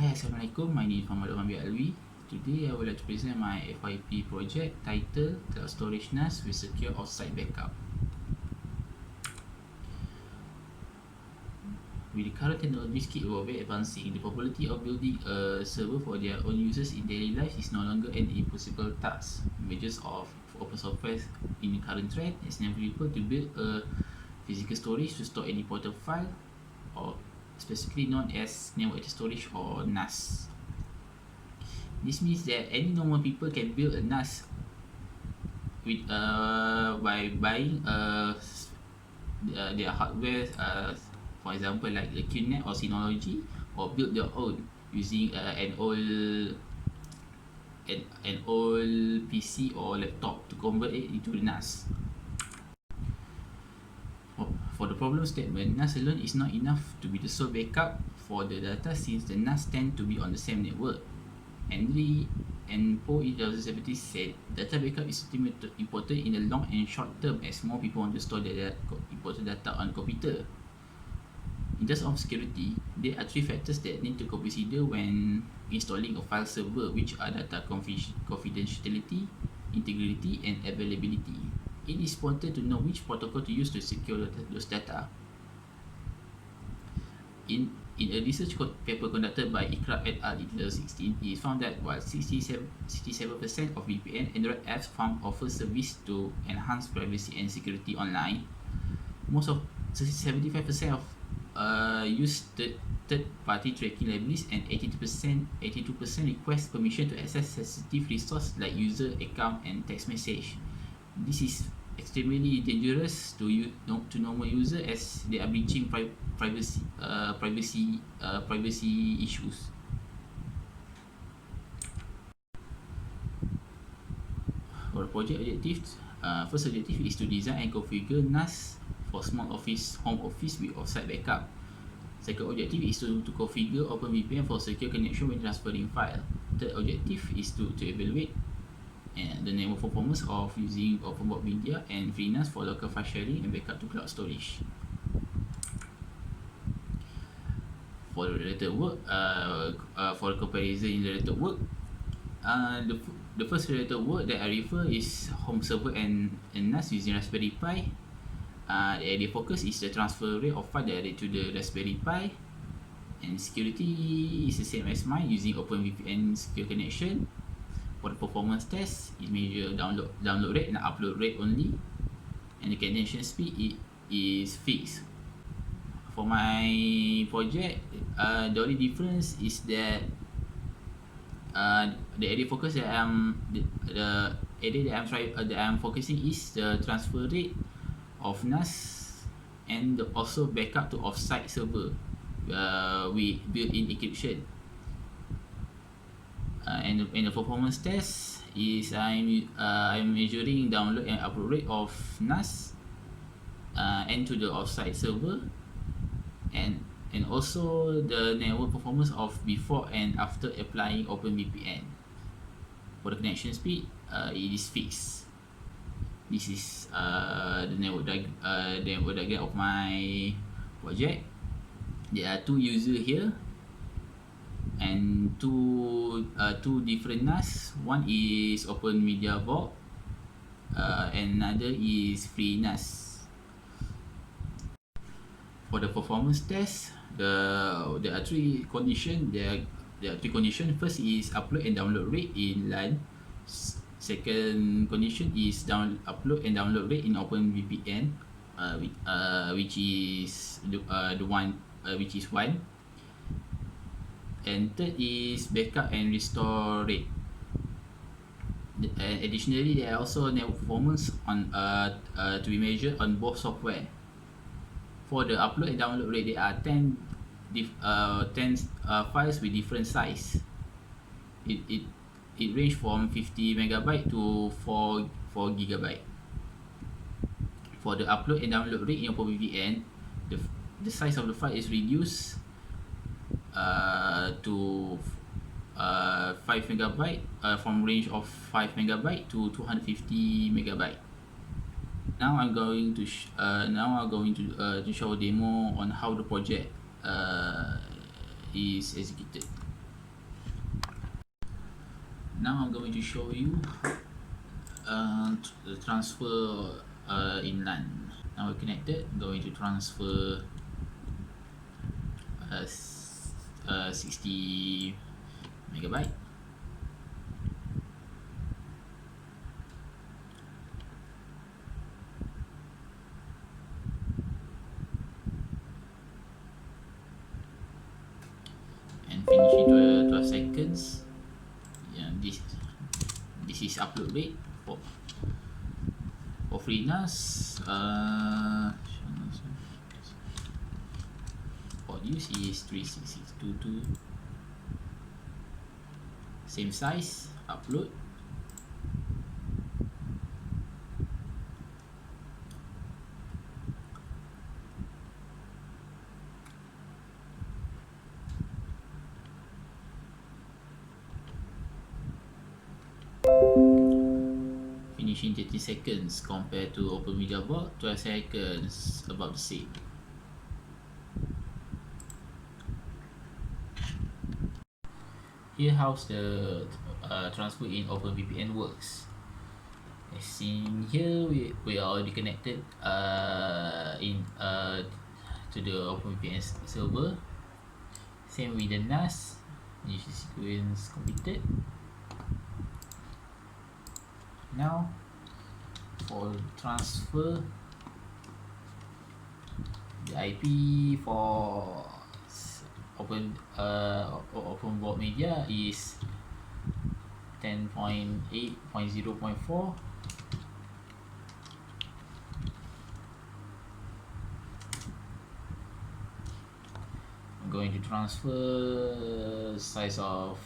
Hi, Assalamualaikum. My name is Muhammad Alwi. Today, I would like to present my FYP project titled Cloud Storage NAS with Secure Offsite Backup. With the current technologies keep evolving advancing, the probability of building a server for their own users in daily life is no longer an impossible task. Images of open software in the current trend is never able to build a physical storage to store any portable file, or specifically known as network storage or NAS. This means that any normal people can build a NAS with by buying their hardware, for example like the QNAP or Synology, or build their own using an old PC or laptop to convert it into the NAS. For the problem statement, NAS alone is not enough to be the sole backup for the data, since the NAS tend to be on the same network. Henry and Poe in 2017 said data backup is important in the long and short term, as more people want to store their important data on the computer. In terms of security, there are three factors that need to be considered when installing a file server, which are data confidentiality, integrity, and availability. It is important to know which protocol to use to secure those data. In a research paper conducted by Ikra et al. In 2016, it is found that while 67% of VPN Android apps found offer service to enhance privacy and security online, most of 75% of use third-party tracking libraries, and 82% request permission to access sensitive resources like user account and text message. This is extremely dangerous to normal user, as they are breaching privacy issues. For the project objectives, first objective is to design and configure NAS for small home office with offsite backup. Second objective is to configure OpenVPN for secure connection when transferring file. Third objective is to evaluate the network performance of using openboard media and FreeNAS for local file sharing and backup to cloud storage. For the related work, for comparison in the related work, the first related work that I refer is home server and NAS using Raspberry Pi. The area focus is the transfer rate of file directly to the Raspberry Pi, and security is the same as mine, using OpenVPN secure connection. For the performance test, it measures download rate and upload rate only, and the connection speed is fixed. For my project, the only difference is that the area focus that the area that I'm focusing is the transfer rate of NAS, and also backup to offsite server with built-in encryption. And the performance test is I'm measuring download and upload rate of NAS and to the offsite server, and also the network performance of before and after applying OpenVPN. For the connection speed, it is fixed. This is the network diagram of my project. There are two users here, and two different NAS. One is Open Media Vault, and another is Free NAS. For the performance test, there are three conditions. There are three conditions. First is upload and download rate in LAN. Second condition is upload and download rate in OpenVPN, which is the one which is 1. And third is backup and restore rate. Additionally, there are also network performance to be measured on both software. For the upload and download rate, there are 10 files with different size. It range from 50 megabyte to 4 gigabyte. For the upload and download rate in OpenVPN, the size of the file is reduced to 5 megabyte, from range of 5 megabyte to 250 megabyte. Now I'm going to show a demo on how the project is executed. Now I'm going to show you the transfer in LAN. Now we're connected. I'm going to transfer 60 megabyte. And finish in 12 seconds. Yeah, this is upload rate for free NAS. Port use is 36622. Same size. Upload. Finishing 30 seconds compared to Open Media Vault, 12 seconds, about the same. Here how's the transfer in OpenVPN works. As seen here, we are already connected to the OpenVPN server. Same with the NAS. Initial sequence completed. Now for transfer, the IP for open vault media is 10.8.0.4. I'm going to transfer size of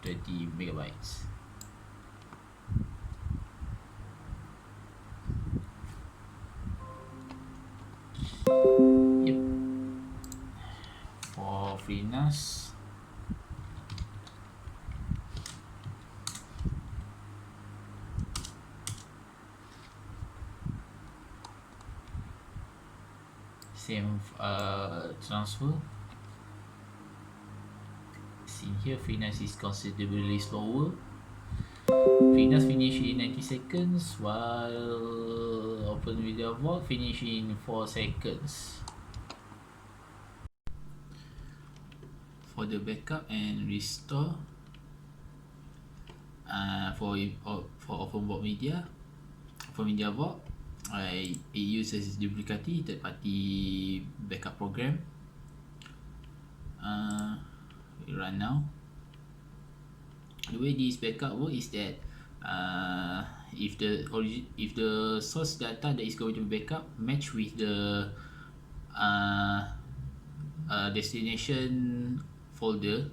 20 megabytes. Yep. For free NAS, same transfer. In here, free NAS is considerably slower. Free NAS finish in 90 seconds, while Open Media Vault finish in 4 seconds. For the backup and restore, for Open Media Vault, it uses Duplicati, third-party backup program. We run now. The way this backup works is that if the source data that is going to be backup match with the destination folder,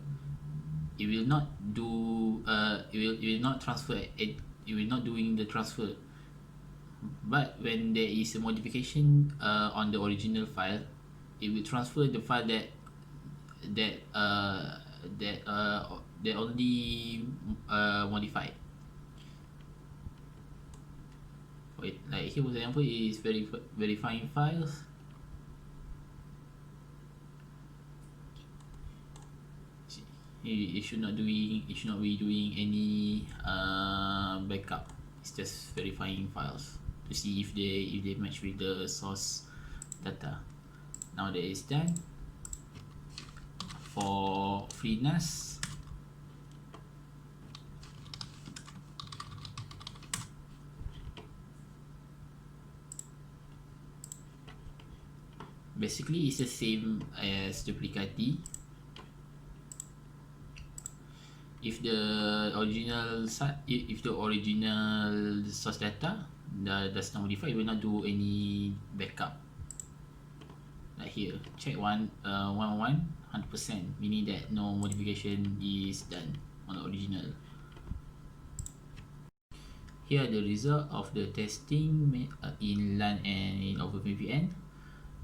it will not do it will not transfer it will not doing the transfer. But when there is a modification on the original file, it will transfer the file that only modified. Wait, like here for example is verifying files. It should not be doing any backup. It's just verifying files to see if they match with the source data. Now that is done. For free NAS, basically it's the same as Duplicati. If the original source data does not modify, it will not do any backup. Like here, check 100%, meaning that no modification is done on the original. Here are the result of the testing in LAN and in OpenVPN.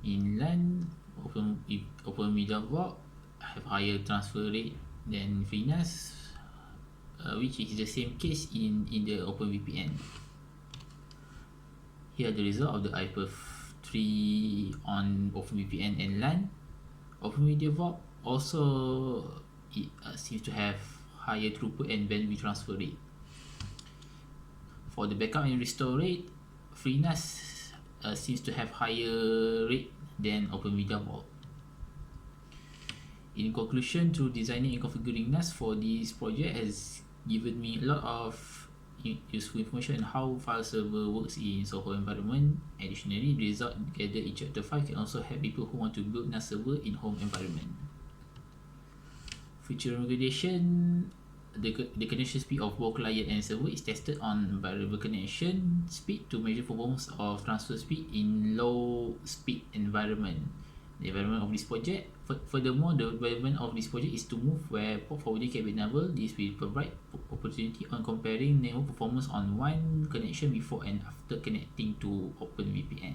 In LAN, Open Media Vault have higher transfer rate than free NAS, which is the same case in the OpenVPN. Here are the result of the IPv3 on OpenVPN and LAN. Open Media Vault also it seems to have higher throughput and bandwidth transfer rate. For the backup and restore rate, FreeNAS seems to have higher rate than OpenVIDIA Vault. In conclusion, through designing and configuring NAS for this project has given me a lot of useful information on how file server works in Soho environment. Additionally, the result gathered in chapter 5 can also help people who want to build NAS server in home environment. Future regulation, the connection speed of both client and server is tested on variable connection speed to measure performance of transfer speed in low speed environment. The environment of this project, furthermore, the development of this project is to move where port forwarding can be enabled. This will provide opportunity on comparing network performance on one connection before and after connecting to OpenVPN.